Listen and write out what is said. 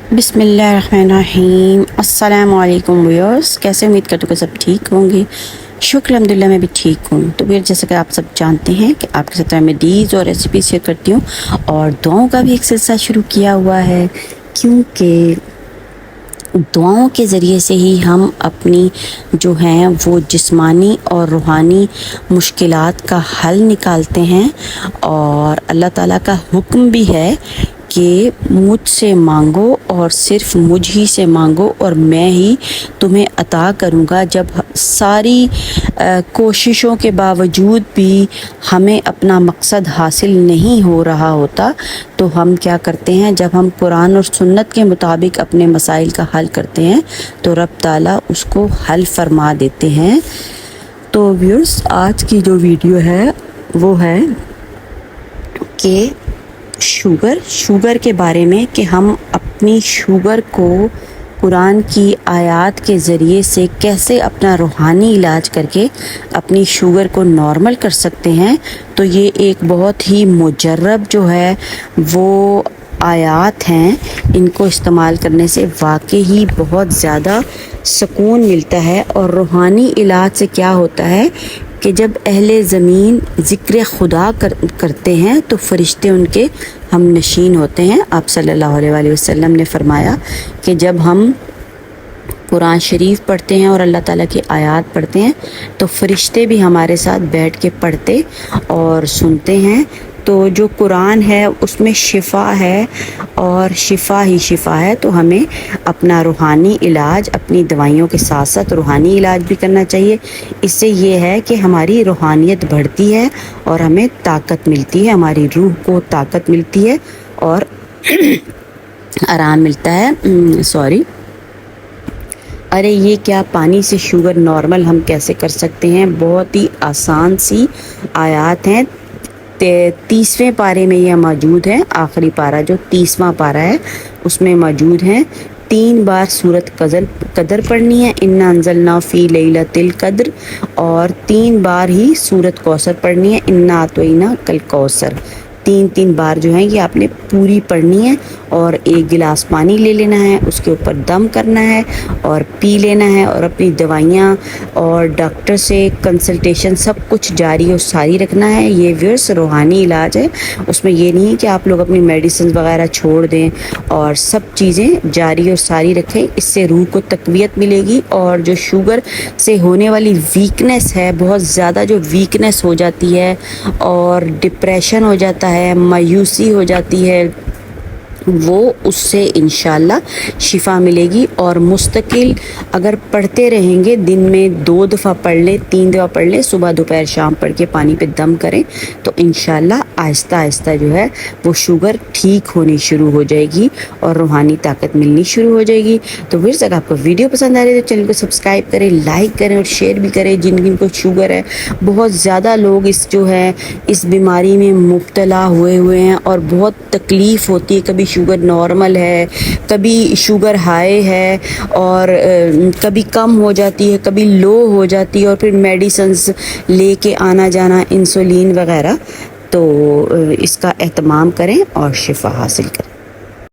बिस्मिल्लाहिर्रहमानिर्रहीम। अस्सलाम वालेकुम व्यूअर्स, कैसे उम्मीद करते हो कि सब ठीक होंगे। शुक्र अल्हम्दुलिल्लाह मैं भी ठीक हूँ। तो फिर जैसा कि आप सब जानते हैं कि आपके साथ मैं डीज और रेसिपी शेयर करती हूँ और दुआओं का भी एक सिलसिला शुरू किया हुआ है, क्योंकि दुआओं के ज़रिए से ही हम अपनी जो हैं वो जिस्मानी और रूहानी मुश्किलात का हल निकालते हैं। और अल्लाह ताला का हुक्म भी है कि मुझसे मांगो और सिर्फ मुझ ही से मांगो और मैं ही तुम्हें अता करूँगा। जब सारी कोशिशों के बावजूद भी हमें अपना मकसद हासिल नहीं हो रहा होता तो हम क्या करते हैं, जब हम कुरान और सुन्नत के मुताबिक अपने मसाइल का हल करते हैं तो रब ताला उसको हल फरमा देते हैं। तो व्यूअर्स, आज की जो वीडियो है वो है कि शुगर के बारे में, कि हम अपनी शुगर को कुरान की आयत के ज़रिए से कैसे अपना रूहानी इलाज करके अपनी शुगर को नॉर्मल कर सकते हैं। तो ये एक बहुत ही मुजर्रब जो है वो आयत हैं, इनको इस्तेमाल करने से वाकई ही बहुत ज़्यादा सुकून मिलता है। और रूहानी इलाज से क्या होता है कि जब अहले ज़मीन ज़िक्र खुदा करते हैं तो फ़रिश्ते उनके हम नशीन होते हैं। आप सल्लल्लाहु अलैहि वसल्लम ने फरमाया कि जब हम कुरान शरीफ पढ़ते हैं और अल्लाह ताला की आयत पढ़ते हैं तो फ़रिश्ते भी हमारे साथ बैठ के पढ़ते और सुनते हैं। तो जो कुरान है उसमें शिफ़ा है और शिफ़ा ही शिफ़ा है। तो हमें अपना रूहानी इलाज अपनी दवाइयों के साथ साथ रूहानी इलाज भी करना चाहिए। इससे ये है कि हमारी रूहानियत बढ़ती है और हमें ताकत मिलती है, हमारी रूह को ताकत मिलती है और आराम मिलता है। अरे ये क्या, पानी से शुगर नॉर्मल हम कैसे कर सकते हैं? बहुत ही आसान सी आयत हैं। 30वें पारे में यह मौजूद है, आखिरी पारा जो 30वां पारा है उसमें मौजूद हैं। 3 बार सूरत कदर पढ़नी है, इन्ना अंज़लना फ़ी लैलतिल क़द्र, और 3 बार ही सूरत कौसर पढ़नी है, इन्ना अतवैना कल कौसर। 3 बार जो है ये आपने पूरी पढ़नी है। और 1 गिलास पानी ले लेना है, उसके ऊपर दम करना है और पी लेना है। और अपनी दवाइयाँ और डॉक्टर से कंसल्टेशन सब कुछ जारी और सारी रखना है। ये व्यूअर्स रूहानी इलाज है, उसमें ये नहीं है कि आप लोग अपनी मेडिसिन वगैरह छोड़ दें, और सब चीज़ें जारी और सारी रखें। इससे रूह को तक़वियत मिलेगी और जो शुगर से होने वाली वीकनेस है, बहुत ज़्यादा जो वीकनेस हो जाती है और डिप्रेशन हो जाता है, मायूसी हो जाती है, वो उससे इंशाल्लाह शिफ़ा मिलेगी। और मुस्तकिल अगर पढ़ते रहेंगे, दिन में 2 दफ़ा पढ़ लें, 3 दफ़ा पढ़ लें, सुबह दोपहर शाम पढ़ के पानी पे दम करें तो इंशाल्लाह आहिस्ता आहिस्ता जो है वो शुगर ठीक होनी शुरू हो जाएगी और रूहानी ताकत मिलनी शुरू हो जाएगी। तो फिर अगर आपको वीडियो पसंद आ रही है तो चैनल को सब्सक्राइब करें, लाइक करें और शेयर भी करें। जिनको शुगर है, बहुत ज़्यादा लोग इस बीमारी में मुब्तला हुए हैं और बहुत तकलीफ़ होती है। कभी शुगर नॉर्मल है, कभी शुगर हाई है, और कभी कम हो जाती है, कभी लो हो जाती है, और फिर मेडिसिन्स लेके आना जाना, इंसुलिन वगैरह। तो इसका एहतमाम करें और शिफा हासिल करें।